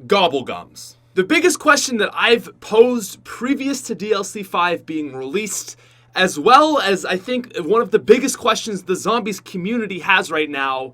Gobblegums. The biggest question that I've posed previous to DLC 5 being released, as well as I think one of the biggest questions the zombies community has right now,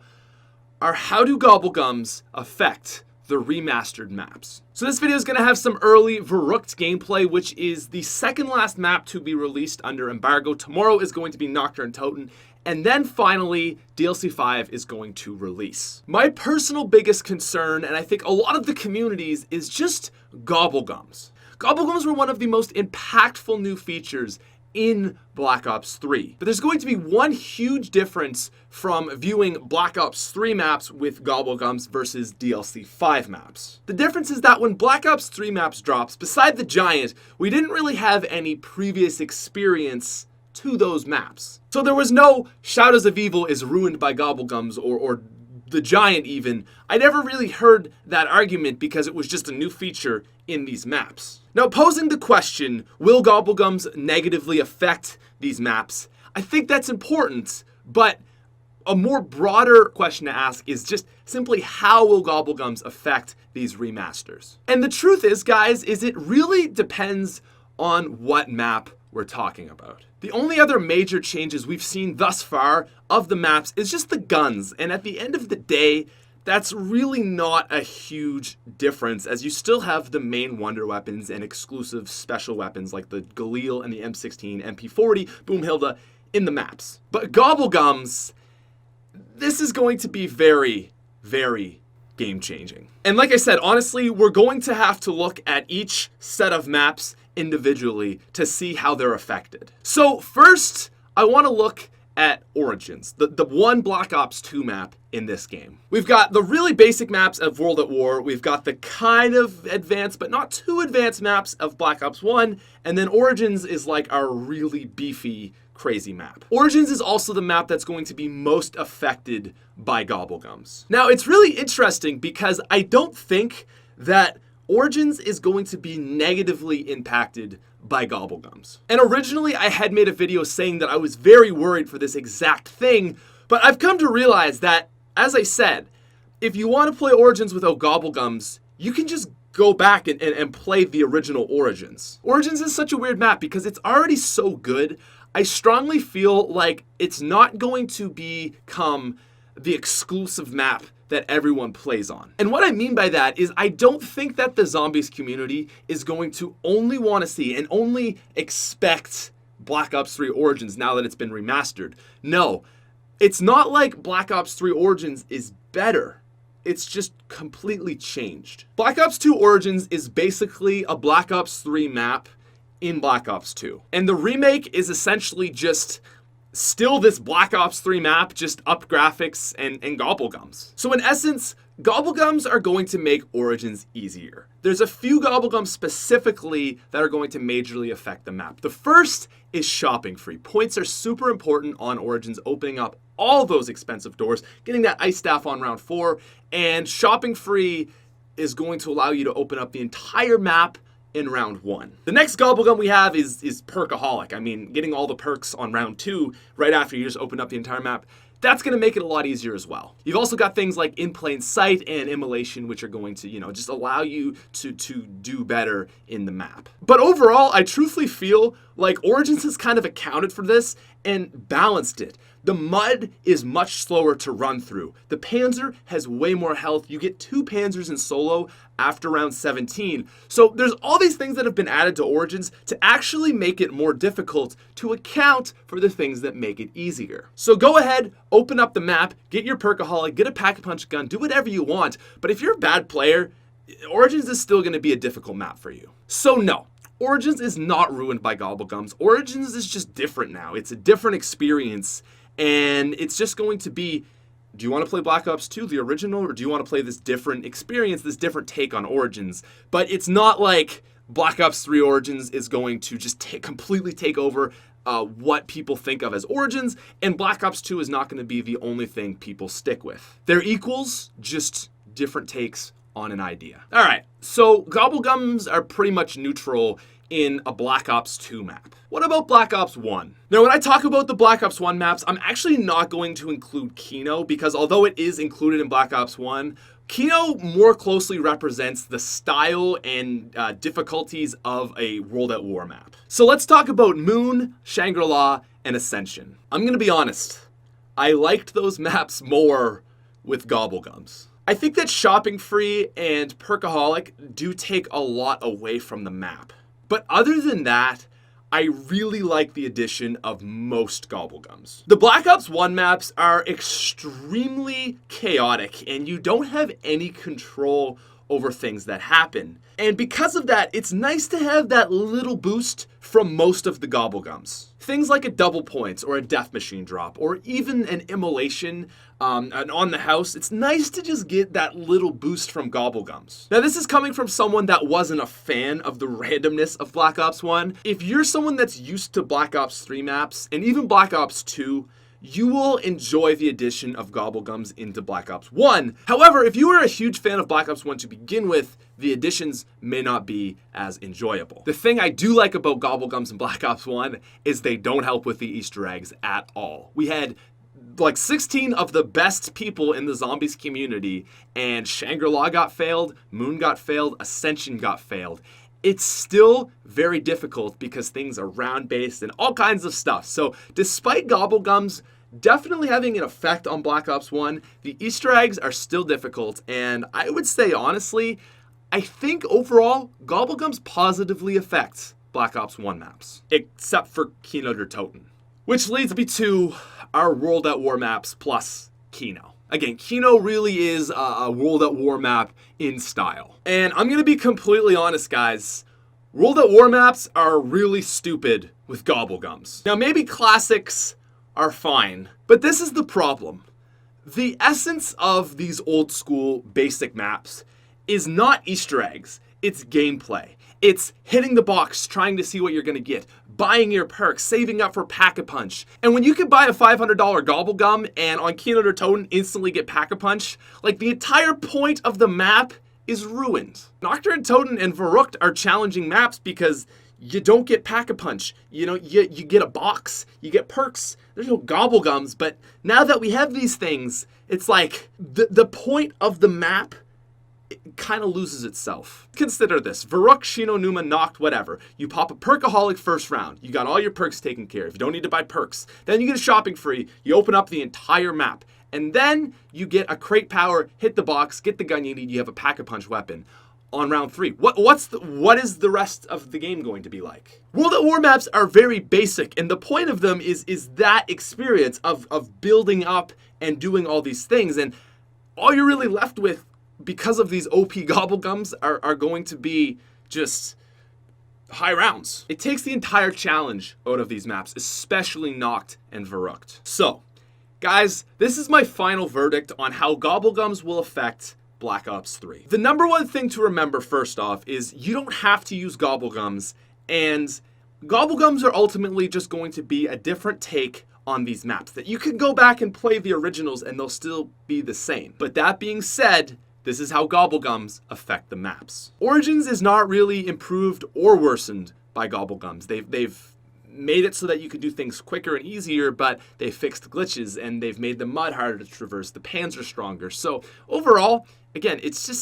are how do Gobblegums affect the remastered maps? So this video is going to have some early Verrückt gameplay, which is the second last map to be released under embargo. Tomorrow is going to be Nocturne Toten, and then finally, DLC 5 is going to release. My personal biggest concern, and I think a lot of the communities, is just Gobblegums. Gobblegums were one of the most impactful new features in Black Ops 3. But there's going to be one huge difference from viewing Black Ops 3 maps with Gobblegums versus DLC 5 maps. The difference is that when Black Ops 3 maps drops, beside the Giant, we didn't really have any previous experience to those maps. So there was no Shadows of Evil is ruined by Gobblegums or the Giant even. I never really heard that argument because it was just a new feature in these maps. Now, posing the question, will Gobblegums negatively affect these maps? I think that's important, but a more broader question to ask is just simply how will Gobblegums affect these remasters? And the truth is, guys, is it really depends on what map we're talking about. The only other major changes we've seen thus far of the maps is just the guns, and at the end of the day, that's really not a huge difference, as you still have the main wonder weapons and exclusive special weapons like the Galil and the M16, MP40, Boomhilda in the maps. But Gobblegums, this is going to be very, very game-changing. And like I said, honestly, we're going to have to look at each set of maps individually to see how they're affected. So first, I want to look at Origins, the one Black Ops 2 map in this game. We've got the really basic maps of World at War, we've got the kind of advanced but not too advanced maps of Black Ops 1, and then Origins is like our really beefy, crazy map. Origins is also the map that's going to be most affected by Gobblegums. Now, it's really interesting because I don't think that Origins is going to be negatively impacted by Gobblegums. And originally I had made a video saying that I was very worried for this exact thing, but I've come to realize that, as I said, if you want to play Origins without Gobblegums, you can just go back and play the original Origins. Origins is such a weird map because it's already so good. I strongly feel like it's not going to become the exclusive map that everyone plays on. And what I mean by that is I don't think that the zombies community is going to only want to see and only expect Black Ops 3 Origins now that it's been remastered. No, it's not like Black Ops 3 Origins is better. It's just completely changed. Black Ops 2 Origins is basically a Black Ops 3 map in Black Ops 2. And the remake is essentially just still this Black Ops 3 map, just up graphics and Gobblegums. So in essence, Gobblegums are going to make Origins easier. There's a few Gobblegums specifically that are going to majorly affect the map. The first is shopping free. Points are super important on Origins, opening up all those expensive doors, getting that ice staff on round 4, and shopping free is going to allow you to open up the entire map in round 1. The next Gobblegum we have is Perkaholic. I mean, getting all the perks on round 2 right after you just open up the entire map, that's going to make it a lot easier as well. You've also got things like In Plain Sight and Immolation, which are going to, just allow you to do better in the map. But overall, I truthfully feel like Origins has kind of accounted for this and balanced it. The Mud is much slower to run through. The Panzer has way more health. You get 2 Panzers in solo after round 17. So there's all these things that have been added to Origins to actually make it more difficult to account for the things that make it easier. So go ahead, open up the map, get your Perkaholic, get a Pack-a-Punch gun, do whatever you want. But if you're a bad player, Origins is still going to be a difficult map for you. So no, Origins is not ruined by Gobblegums. Origins is just different now. It's a different experience. And it's just going to be, do you want to play Black Ops 2, the original, or do you want to play this different experience, this different take on Origins? But it's not like Black Ops 3 Origins is going to just completely take over what people think of as Origins, and Black Ops 2 is not going to be the only thing people stick with. They're equals, just different takes on an idea. All right, so Gobblegums are pretty much neutral in a Black Ops 2 map. What about Black Ops 1? Now, when I talk about the Black Ops 1 maps, I'm actually not going to include Kino because although it is included in Black Ops 1, Kino more closely represents the style and difficulties of a World at War map. So let's talk about Moon, Shangri-La, and Ascension. I'm going to be honest. I liked those maps more with Gobblegums. I think that Shopping Free and Perkaholic do take a lot away from the map. But other than that, I really like the addition of most Gobblegums. The Black Ops 1 maps are extremely chaotic, and you don't have any control over things that happen. And because of that, it's nice to have that little boost from most of the Gobblegums. Things like a double points or a death machine drop or even an immolation on the house. It's nice to just get that little boost from Gobblegums. Now this is coming from someone that wasn't a fan of the randomness of Black Ops 1. If you're someone that's used to Black Ops 3 maps and even Black Ops 2, you will enjoy the addition of Gobblegums into Black Ops 1. However, if you were a huge fan of Black Ops 1 to begin with, the additions may not be as enjoyable. The thing I do like about Gobblegums in Black Ops 1 is they don't help with the Easter eggs at all. We had like 16 of the best people in the zombies community, and Shangri-La got failed, Moon got failed, Ascension got failed. It's still very difficult because things are round-based and all kinds of stuff. So despite Gobblegums definitely having an effect on Black Ops 1, the Easter eggs are still difficult, and I would say honestly, I think overall, Gobblegums positively affects Black Ops 1 maps, except for Kino der Toten. Which leads me to our World at War maps plus Kino. Again, Kino really is a World at War map in style. And I'm going to be completely honest, guys. World at War maps are really stupid with Gobblegums. Now, maybe classics are fine, but this is the problem. The essence of these old school basic maps is not Easter eggs, it's gameplay. It's hitting the box, trying to see what you're going to get, buying your perks, saving up for Pack-a-Punch. And when you can buy a $500 Gobblegum and on Kino der Toten instantly get Pack-a-Punch, like the entire point of the map is ruined. Nocturne Toten and Verrückt are challenging maps because you don't get Pack-a-Punch. You know, you get a box, you get perks. There's no Gobblegums, but now that we have these things, it's like the point of the map kind of loses itself. Consider this. Verrückt, Shino, Numa, Noct, whatever. You pop a Perkaholic first round. You got all your perks taken care of. You don't need to buy perks. Then you get a Shopping Free. You open up the entire map. And then you get a Crate Power, hit the box, get the gun you need. You have a Pack-a-Punch weapon on round 3. What is the rest of the game going to be like? World at War maps are very basic, and the point of them is that experience of building up and doing all these things. And all you're really left with because of these OP Gobblegums are going to be just high rounds. It takes the entire challenge out of these maps, especially Noct and Verrückt. So, guys, this is my final verdict on how Gobblegums will affect Black Ops 3. The number one thing to remember first off is you don't have to use Gobblegums, and Gobblegums are ultimately just going to be a different take on these maps. That you can go back and play the originals and they'll still be the same. But that being said, this is how Gobblegums affect the maps. Origins is not really improved or worsened by Gobblegums. They've made it so that you can do things quicker and easier, but they fixed glitches and they've made the mud harder to traverse. The pans are stronger. So overall, again, it's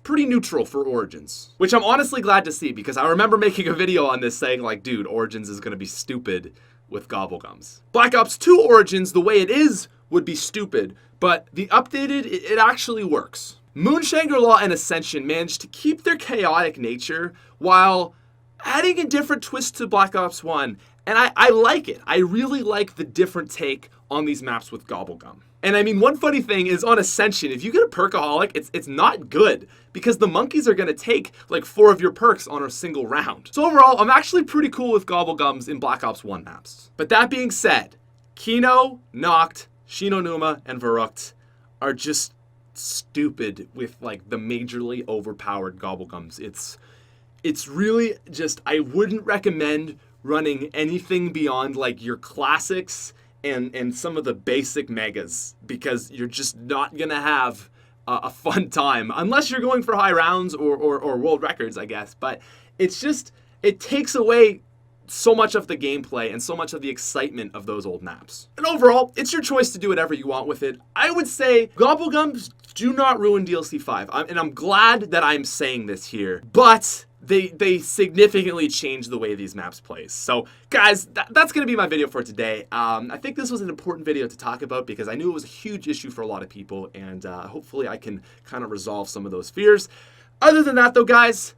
pretty neutral for Origins, which I'm honestly glad to see because I remember making a video on this saying like, dude, Origins is going to be stupid with Gobblegums. Black Ops 2 Origins, the way it is, would be stupid, but the updated, it actually works. Moon, Shangri-La, and Ascension managed to keep their chaotic nature while adding a different twist to Black Ops 1, and I like it. I really like the different take on these maps with Gobblegum. And I mean, one funny thing is on Ascension, if you get a Perkaholic, it's not good because the monkeys are going to take like 4 of your perks on a single round. So overall, I'm actually pretty cool with Gobblegums in Black Ops 1 maps. But that being said, Kino, Noct, Shino Numa, and Verrückt are just stupid with like the majorly overpowered Gobblegums. It's really just, I wouldn't recommend running anything beyond like your classics and some of the basic megas because you're just not gonna have a fun time unless you're going for high rounds or world records, I guess. But it's just, it takes away so much of the gameplay and so much of the excitement of those old maps. And overall, it's your choice to do whatever you want with it. I would say Gobblegums do not ruin DLC 5. And I'm glad that I'm saying this here, but they significantly change the way these maps play. So guys, that's going to be my video for today. I think this was an important video to talk about because I knew it was a huge issue for a lot of people, and hopefully I can kind of resolve some of those fears. Other than that though, guys,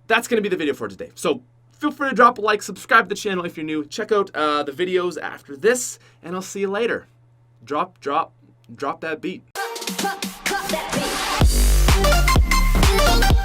that's going to be the video for today. So feel free to drop a like, subscribe to the channel if you're new, check out the videos after this, and I'll see you later. Drop that beat. Cut that beat.